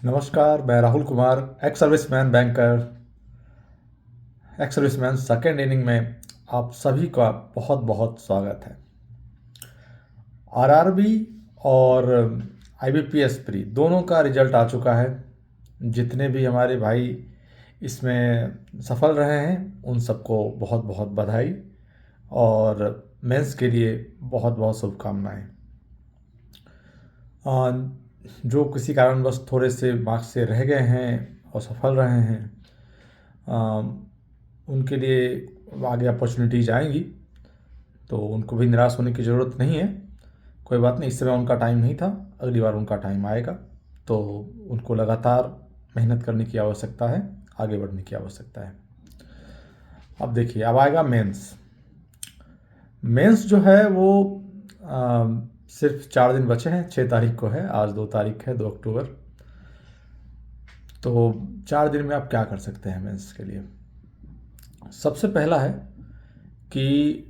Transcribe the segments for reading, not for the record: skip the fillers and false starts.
नमस्कार, मैं Rahul Kumar, ex serviceman banker, ex serviceman second inning में आप सभी का बहुत बहुत स्वागत है। आरआरबी और आईबीपीएस प्री दोनों का रिजल्ट आ चुका है। जितने भी हमारे भाई इसमें सफल रहे हैं उन सबको बहुत बहुत बधाई और मेंस के लिए बहुत बहुत शुभकामनाएं। जो किसी कारणवश थोड़े से मार्क्स से रह गए हैं और सफल रहे हैं, उनके लिए आगे अपॉर्चुनिटीज़ आएंगी, तो उनको भी निराश होने की ज़रूरत नहीं है। कोई बात नहीं, इस समय उनका टाइम नहीं था, अगली बार उनका टाइम आएगा, तो उनको लगातार मेहनत करने की आवश्यकता है, आगे बढ़ने की आवश्यकता है। अब देखिए, अब आएगा मेंस। मेंस जो है वो सिर्फ 4 दिन बचे हैं। 6 तारीख को है, आज 2 तारीख है, 2 अक्टूबर। तो 4 दिन में आप क्या कर सकते हैं मेंस के लिए? सबसे पहला है कि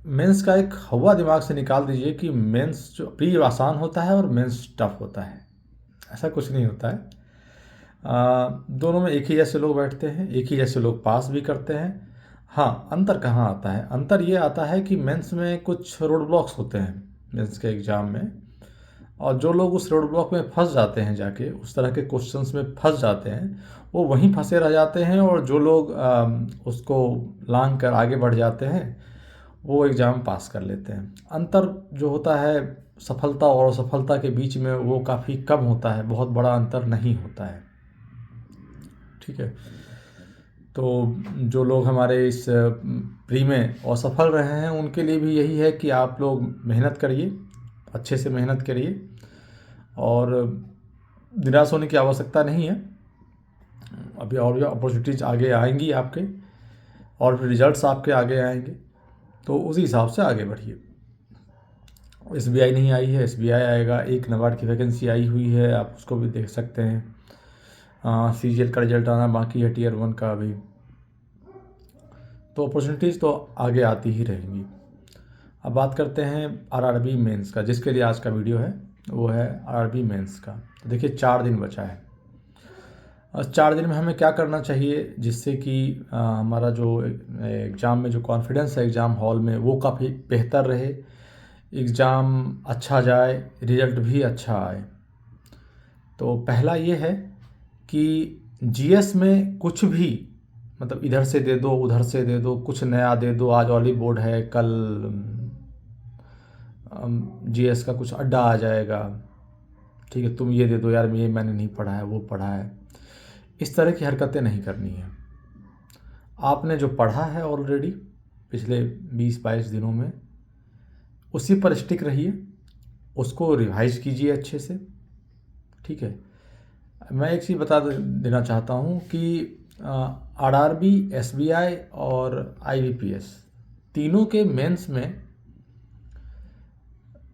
मेंस का एक हवा दिमाग से निकाल दीजिए कि मेंस जो प्री आसान होता है और मेंस टफ होता है। ऐसा कुछ नहीं होता है। दोनों में एक ही जैसे लोग बैठते हैं, एक ही जैसे लोग पास भी करते हैं। हाँ, अंतर कहाँ आता है? अंतर ये आता है कि मेंस में कुछ रोड ब्लॉक्स होते हैं मेंस के एग्ज़ाम में, और जो लोग उस रोड ब्लॉक में फंस जाते हैं, जाके उस तरह के क्वेश्चंस में फंस जाते हैं, वो वहीं फंसे रह जाते हैं। और जो लोग उसको लांघ कर आगे बढ़ जाते हैं, वो एग्ज़ाम पास कर लेते हैं। अंतर जो होता है सफलता और असफलता के बीच में, वो काफ़ी कम होता है, बहुत बड़ा अंतर नहीं होता है। ठीक है। तो जो लोग हमारे इस प्री में असफल रहे हैं उनके लिए भी यही है कि आप लोग मेहनत करिए, अच्छे से मेहनत करिए, और निराश होने की आवश्यकता नहीं है। अभी और भी अपॉर्चुनिटीज आगे आएंगी आपके, और फिर रिजल्ट्स आपके आगे आएंगे, तो उसी हिसाब से आगे बढ़िए। एसबीआई नहीं आई है, एसबीआई आएगा। एक नाबार्ड की वैकेंसी आई हुई है, आप उसको भी देख सकते हैं। सीजीएल का रिजल्ट आना बाकी है, टीयर 1 का अभी। तो अपॉर्चुनिटीज़ तो आगे आती ही रहेंगी। अब बात करते हैं आरआरबी मेंस का, जिसके लिए आज का वीडियो है। वो है आरआरबी मेंस का। तो देखिए, 4 दिन बचा है। और 4 दिन में हमें क्या करना चाहिए जिससे कि हमारा जो एग्ज़ाम में जो कॉन्फिडेंस है एग्ज़ाम हॉल में, वो काफ़ी बेहतर रहे, एग्ज़ाम अच्छा जाए, रिजल्ट भी अच्छा आए। तो पहला ये है कि जीएस में कुछ भी, मतलब इधर से दे दो, उधर से दे दो, कुछ नया दे दो। आज ऑली बोर्ड है, कल जीएस का कुछ अड्डा आ जाएगा। ठीक है, तुम ये दे दो यार, ये मैंने नहीं पढ़ा है, वो पढ़ा है। इस तरह की हरकतें नहीं करनी है। आपने जो पढ़ा है ऑलरेडी पिछले 20-22 दिनों में, उसी पर स्टिक रहिए, उसको रिवाइज कीजिए अच्छे से। ठीक है। मैं एक चीज़ बता देना चाहता हूँ कि आरआरबी, एसबीआई और आईबीपीएस तीनों के मेंस में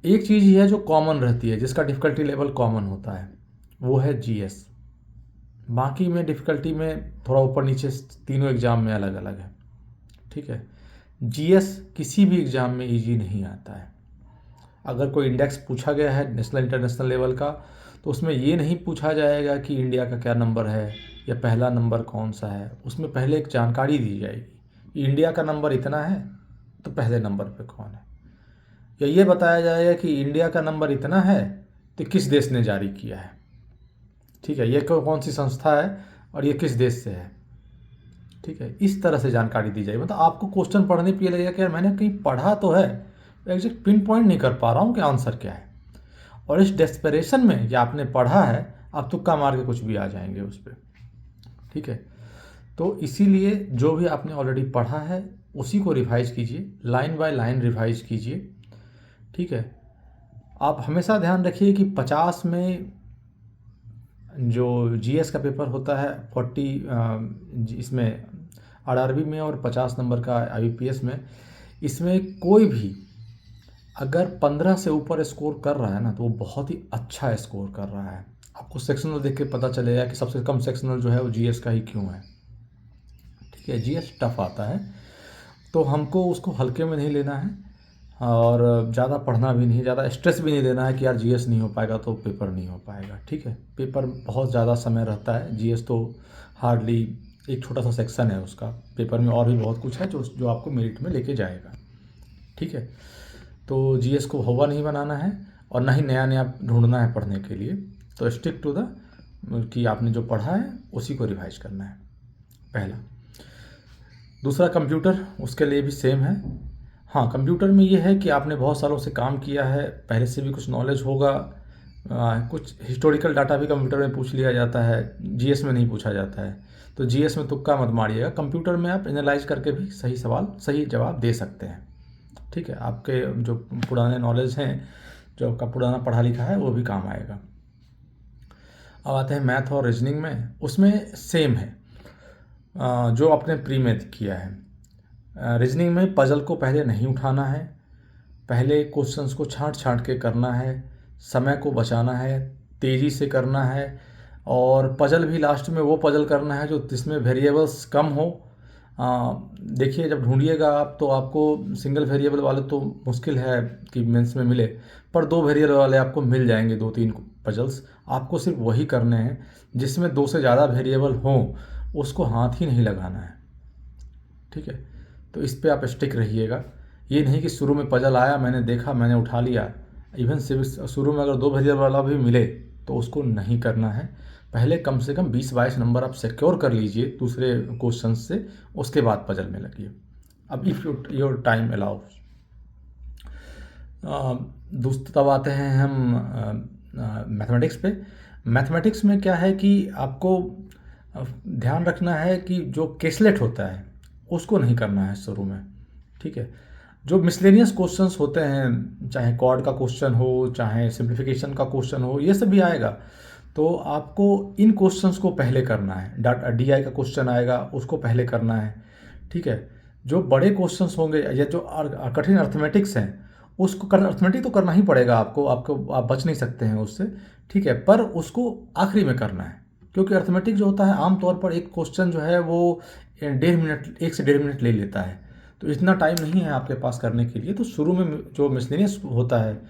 एक चीज़ ही है जो कॉमन रहती है, जिसका डिफ़िकल्टी लेवल कॉमन होता है, वो है जीएस। बाकी में डिफ़िकल्टी में थोड़ा ऊपर नीचे तीनों एग्ज़ाम में अलग अलग है। ठीक है। जीएस किसी भी एग्ज़ाम में इजी नहीं आता है। अगर कोई इंडेक्स पूछा गया है नेशनल इंटरनेशनल लेवल का, तो उसमें ये नहीं पूछा जाएगा कि इंडिया का क्या नंबर है या पहला नंबर कौन सा है। उसमें पहले एक जानकारी दी जाएगी कि इंडिया का नंबर इतना है, तो पहले नंबर पे कौन है। या ये बताया जाएगा कि इंडिया का नंबर इतना है, तो किस देश ने जारी किया है। ठीक है, ये कौन सी संस्था है और ये किस देश से है। ठीक है, इस तरह से जानकारी दी जाएगी। मतलब आपको क्वेश्चन पढ़ने पे लगेगा कि यार मैंने कहीं पढ़ा तो है, एग्जैक्ट पिन पॉइंट नहीं कर पा रहा हूँ कि आंसर क्या है। और इस डेस्परेशन में कि आपने पढ़ा है, आप तुक्का मार के कुछ भी आ जाएंगे उस पर। ठीक है। तो इसीलिए जो भी आपने ऑलरेडी पढ़ा है उसी को रिवाइज कीजिए, लाइन बाय लाइन रिवाइज कीजिए। ठीक है। आप हमेशा ध्यान रखिए कि 50 में जो जीएस का पेपर होता है, 40 इसमें आरआरबी में, और 50 नंबर का आईबीपीएस में, इसमें कोई भी अगर 15 से ऊपर स्कोर कर रहा है ना, तो वो बहुत ही अच्छा स्कोर कर रहा है। आपको सेक्शनल देख के पता चलेगा कि सबसे कम सेक्शनल जो है वो जीएस का ही क्यों है। ठीक है, जीएस टफ आता है, तो हमको उसको हल्के में नहीं लेना है। और ज़्यादा पढ़ना भी नहीं, ज़्यादा स्ट्रेस भी नहीं देना है कि यार जीएस नहीं हो पाएगा तो पेपर नहीं हो पाएगा। ठीक है, पेपर बहुत ज़्यादा समय रहता है, जीएस तो हार्डली एक छोटा सा सेक्शन है उसका, पेपर में और भी बहुत कुछ है जो जो आपको मेरिट में लेके जाएगा। ठीक है, तो जीएस को हवा नहीं बनाना है और ना ही नया नया ढूंढना है पढ़ने के लिए। तो स्टिक टू द कि आपने जो पढ़ा है उसी को रिवाइज करना है, पहला। दूसरा कंप्यूटर, उसके लिए भी सेम है। हाँ, कंप्यूटर में ये है कि आपने बहुत सालों से काम किया है, पहले से भी कुछ नॉलेज होगा। कुछ हिस्टोरिकल डाटा भी कंप्यूटर में पूछ लिया जाता है, जीएस में नहीं पूछा जाता है। तो जीएस में तुक्का मत मारिएगा, कंप्यूटर में आप एनालाइज करके भी सही सवाल सही जवाब दे सकते हैं। ठीक है, आपके जो पुराने नॉलेज हैं, जो आपका पुराना पढ़ा लिखा है, वो भी काम आएगा। अब आते हैं मैथ और रीजनिंग में, उसमें सेम है जो आपने प्री में किया है। रीजनिंग में पजल को पहले नहीं उठाना है, पहले क्वेश्चंस को छांट छांट के करना है, समय को बचाना है, तेज़ी से करना है, और पजल भी लास्ट में वो पजल करना है जो जिसमें वेरिएबल्स कम हो। देखिए, जब ढूंढिएगा आप तो आपको सिंगल वेरिएबल वाले तो मुश्किल है कि मेंस में मिले, पर 2 वेरिएबल वाले आपको मिल जाएंगे, 2-3 पजल्स। आपको सिर्फ वही करने हैं जिसमें 2 से ज़्यादा वेरिएबल हों, उसको हाथ ही नहीं लगाना है। ठीक है, तो इस पे आप स्टिक रहिएगा। ये नहीं कि शुरू में पजल आया, मैंने देखा, मैंने उठा लिया। इवन शुरू में अगर 2 वेरिएबल वाला भी मिले तो उसको नहीं करना है। पहले कम से कम 20-22 नंबर आप सिक्योर कर लीजिए दूसरे क्वेश्चन से, उसके बाद पजल में लगिए। अब इफ़ योर टाइम अलाउज। तब आते हैं हम मैथमेटिक्स पे। मैथमेटिक्स में क्या है कि आपको ध्यान रखना है कि जो केसलेट होता है उसको नहीं करना है शुरू में। ठीक है, जो मिसलेनियस क्वेश्चंस होते हैं, चाहे कॉर्ड का क्वेश्चन हो, चाहे सिंप्लीफिकेशन का क्वेश्चन हो, ये सब भी आएगा, तो आपको इन क्वेश्चंस को पहले करना है। डीआई का क्वेश्चन आएगा, उसको पहले करना है। ठीक है, जो बड़े क्वेश्चंस होंगे या जो कठिन अर्थमेटिक्स हैं, उसको अर्थमेटिक तो करना ही पड़ेगा आपको, आप बच नहीं सकते हैं उससे। ठीक है, पर उसको आखिरी में करना है, क्योंकि अर्थमेटिक जो होता है आमतौर पर एक क्वेश्चन जो है वो 1 से 1.5 मिनट ले लेता है, तो इतना टाइम नहीं है आपके पास करने के लिए। तो शुरू में जो मिसलेनियस होता है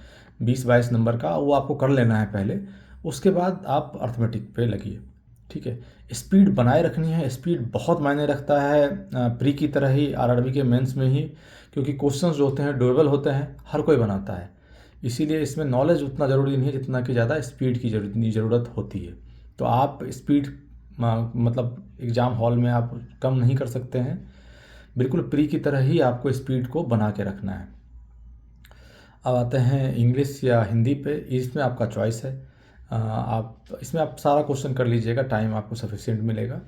20-22 नंबर का, वो आपको कर लेना है पहले, उसके बाद आप अर्थमेटिक पे लगिए। ठीक है, स्पीड बनाए रखनी है, स्पीड बहुत मायने रखता है प्री की तरह ही आरआरबी के मेंस में ही, क्योंकि क्वेश्चंस जो होते हैं डुएबल होते हैं, हर कोई बनाता है। इसीलिए इसमें नॉलेज उतना ज़रूरी नहीं है जितना कि ज़्यादा स्पीड की ज़रूरत होती है। तो आप स्पीड मतलब एग्ज़ाम हॉल में आप कम नहीं कर सकते हैं, बिल्कुल प्री की तरह ही आपको स्पीड को बना के रखना है। अब आते हैं इंग्लिश या हिंदी पे, इसमें आपका चॉइस है। आप इसमें आप सारा क्वेश्चन कर लीजिएगा, टाइम आपको सफिशिएंट मिलेगा।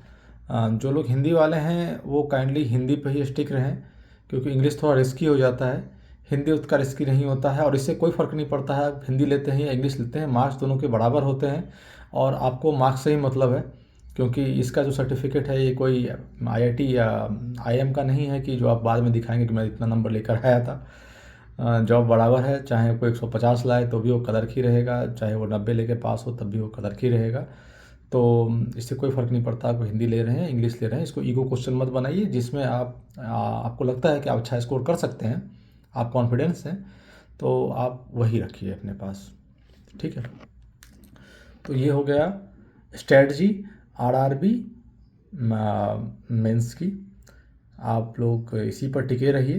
जो लोग हिंदी वाले हैं वो काइंडली हिंदी पे ही स्टिक रहें, क्योंकि इंग्लिश थोड़ा रिस्की हो जाता है, हिंदी उतना रिस्की नहीं होता है, और इससे कोई फ़र्क नहीं पड़ता है आप हिंदी लेते हैं या इंग्लिश लेते हैं, मार्क्स दोनों के बराबर होते हैं, और आपको मार्क्स से ही मतलब है, क्योंकि इसका जो सर्टिफिकेट है ये कोई आईआईटी या आईएम का नहीं है कि जो आप बाद में दिखाएंगे कि मैं इतना नंबर लेकर आया था। जॉब बराबर है, चाहे कोई 150 लाए तो भी वो कलर की रहेगा, चाहे वो 90 लेके पास हो तब भी वो कलर की रहेगा। तो इससे कोई फ़र्क नहीं पड़ता आप हिंदी ले रहे हैं इंग्लिश ले रहे हैं। इसको ईगो क्वेश्चन मत बनाइए, जिसमें आपको लगता है कि आप अच्छा स्कोर कर सकते हैं, आप कॉन्फिडेंस हैं, तो आप वही रखिए अपने पास। ठीक है, तो ये हो गया स्ट्रेटजी आरआरबी मेंस की। आप लोग इसी पर टिके रहिए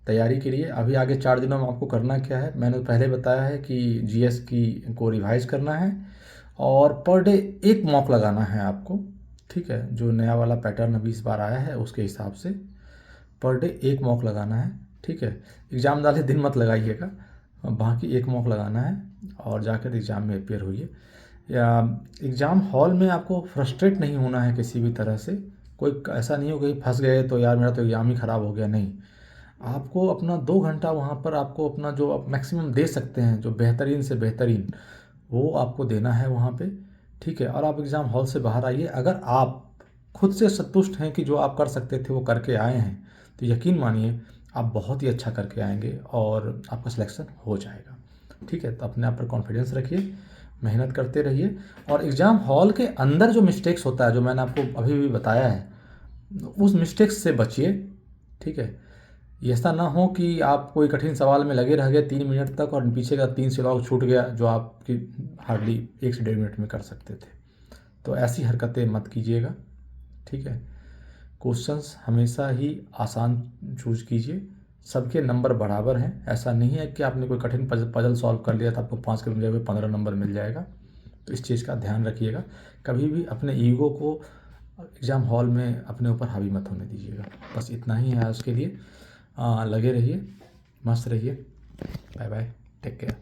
तैयारी के लिए। अभी आगे 4 दिनों में आपको करना क्या है, मैंने पहले बताया है कि जीएस की को रिवाइज करना है, और पर डे 1 मॉक लगाना है आपको। ठीक है, जो नया वाला पैटर्न अभी इस बार आया है उसके हिसाब से पर डे 1 मॉक लगाना है। ठीक है, एग्ज़ाम वाले दिन मत लगाइएगा, बाकी 1 मॉक लगाना है और जाकर एग्ज़ाम में अपेयर होइए। या एग्ज़ाम हॉल में आपको फ्रस्ट्रेट नहीं होना है किसी भी तरह से, कोई ऐसा नहीं हो कि फंस गए तो यार मेरा तो एग्ज़ाम ही ख़राब हो गया, नहीं। आपको अपना 2 घंटा वहाँ पर आपको अपना जो आप मैक्सिमम दे सकते हैं, जो बेहतरीन से बेहतरीन, वो आपको देना है वहाँ पे। ठीक है, और आप एग्ज़ाम हॉल से बाहर आइए, अगर आप खुद से संतुष्ट हैं कि जो आप कर सकते थे वो करके आए हैं, तो यकीन मानिए आप बहुत ही अच्छा करके आएंगे और आपका सिलेक्शन हो जाएगा। ठीक है, तो अपने आप पर कॉन्फिडेंस रखिए, मेहनत करते रहिए, और एग्ज़ाम हॉल के अंदर जो मिस्टेक्स होता है, जो मैंने आपको अभी भी बताया है, उस मिस्टेक्स से बचिए। ठीक है, ऐसा ना हो कि आप कोई कठिन सवाल में लगे रह गए 3 मिनट तक और पीछे का 3 से लॉग छूट गया जो आपकी हार्डली 1 से 1.5 मिनट में कर सकते थे। तो ऐसी हरकतें मत कीजिएगा, ठीक है। क्वेश्चंस हमेशा ही आसान चूज कीजिए। सबके नंबर बराबर हैं, ऐसा नहीं है कि आपने कोई कठिन पजल सॉल्व कर लिया तो आपको 5 के बजाय 15 नंबर मिल जाएगा। तो इस चीज़ का ध्यान रखिएगा। कभी भी अपने ईगो को एग्ज़ाम हॉल में अपने ऊपर हावी मत होने दीजिएगा। बस इतना ही है आज के लिए। लगे रहिए, मस्त रहिए। Bye bye, take care.